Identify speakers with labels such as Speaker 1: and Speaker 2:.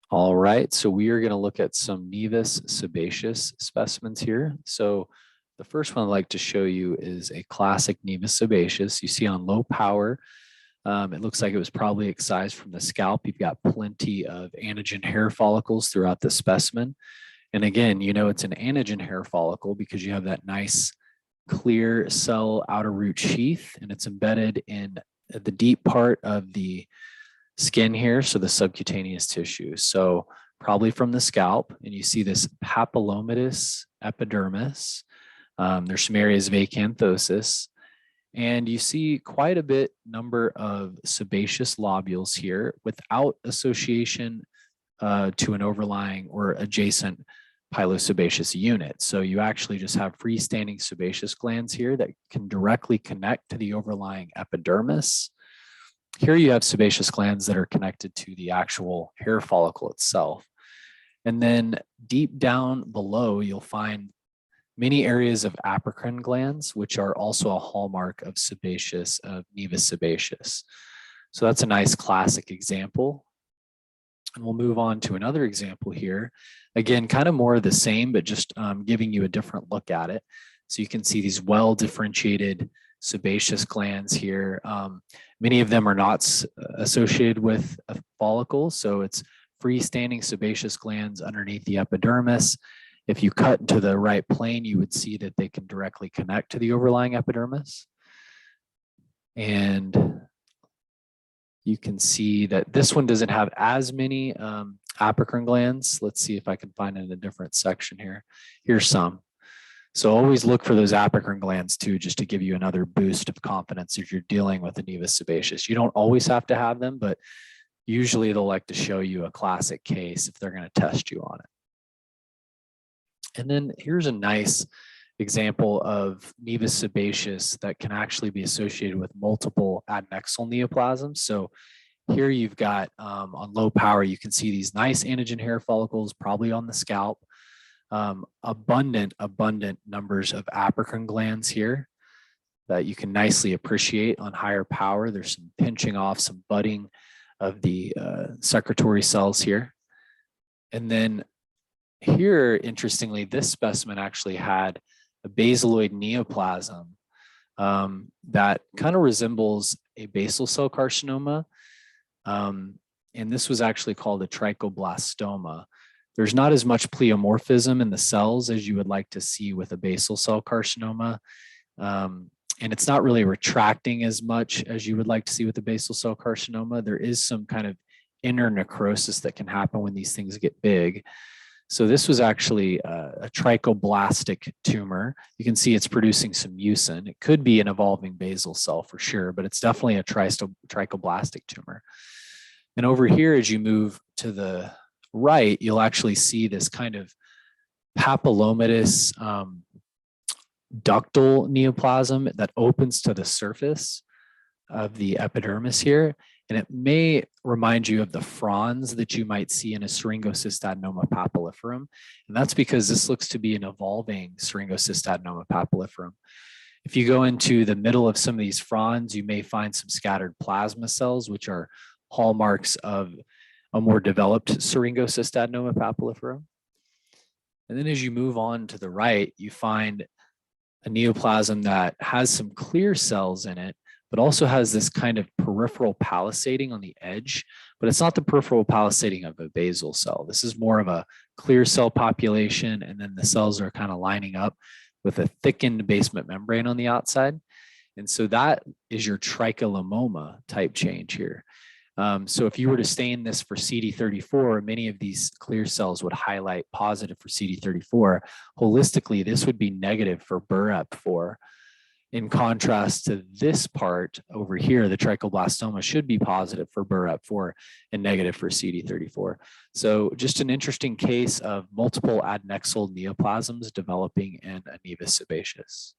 Speaker 1: All right, so we are going to look at some Nevus sebaceous specimens here. So the first one I'd like to show you is a classic Nevus sebaceous. You see on low power, it looks like it was probably excised from the scalp. You've got plenty of anagen hair follicles throughout the specimen. And again, you know it's an anagen hair follicle because you have that nice clear cell outer root sheath, and it's embedded in the deep part of the skin here, so the subcutaneous tissue. So probably from the scalp, and you see this papillomatous epidermis. There's some areas of acanthosis, and you see quite a bit number of sebaceous lobules here without association to an overlying or adjacent pilosebaceous unit. So you actually just have freestanding sebaceous glands here that can directly connect to the overlying epidermis. Here you have sebaceous glands that are connected to the actual hair follicle itself. And then deep down below, you'll find many areas of apocrine glands, which are also a hallmark of sebaceous, of Nevus sebaceous. So that's a nice classic example. And we'll move on to another example here. Again, kind of more of the same, but just giving you a different look at it. So you can see these well-differentiated sebaceous glands here. Many of them are not associated with a follicle, so it's freestanding sebaceous glands underneath the epidermis. If you cut into the right plane, you would see that they can directly connect to the overlying epidermis. And you can see that this one doesn't have as many apocrine glands. Let's see if I can find it in a different section here. Here's some. So always look for those apocrine glands too, just to give you another boost of confidence if you're dealing with a Nevus sebaceous. You don't always have to have them, but usually they'll like to show you a classic case if they're going to test you on it. And then here's a nice example of Nevus sebaceous that can actually be associated with multiple adnexal neoplasms. So here you've got on low power, you can see these nice anagen hair follicles, probably on the scalp. Abundant numbers of apocrine glands here that you can nicely appreciate on higher power. There's some pinching off, some budding of the secretory cells here. And then here, interestingly, this specimen actually had a basaloid neoplasm that kind of resembles a basal cell carcinoma. And this was actually called a trichoblastoma. There's not as much pleomorphism in the cells as you would like to see with a basal cell carcinoma. And it's not really retracting as much as you would like to see with a basal cell carcinoma. There is some kind of inner necrosis that can happen when these things get big. So this was actually a trichoblastic tumor. You can see it's producing some mucin. It could be an evolving basal cell for sure, but it's definitely a trichoblastic tumor. And over here, as you move to the right, you'll actually see this kind of papillomatous ductal neoplasm that opens to the surface of the epidermis here. And it may remind you of the fronds that you might see in a syringocystadenoma papilliferum. And that's because this looks to be an evolving syringocystadenoma papilliferum. If you go into the middle of some of these fronds, you may find some scattered plasma cells, which are hallmarks of a more developed syringocystadenoma papilliferum. And then as you move on to the right, you find a neoplasm that has some clear cells in it, but also has this kind of peripheral palisading on the edge, but it's not the peripheral palisading of a basal cell. This is more of a clear cell population, and then the cells are kind of lining up with a thickened basement membrane on the outside. And so that is your trichomoma type change here. So if you were to stain this for CD34, many of these clear cells would highlight positive for CD34. Holistically, this would be negative for BREP4. In contrast to this part over here, the trichoblastoma should be positive for BREP4 and negative for CD34. So just an interesting case of multiple adnexal neoplasms developing in a Nevus sebaceous.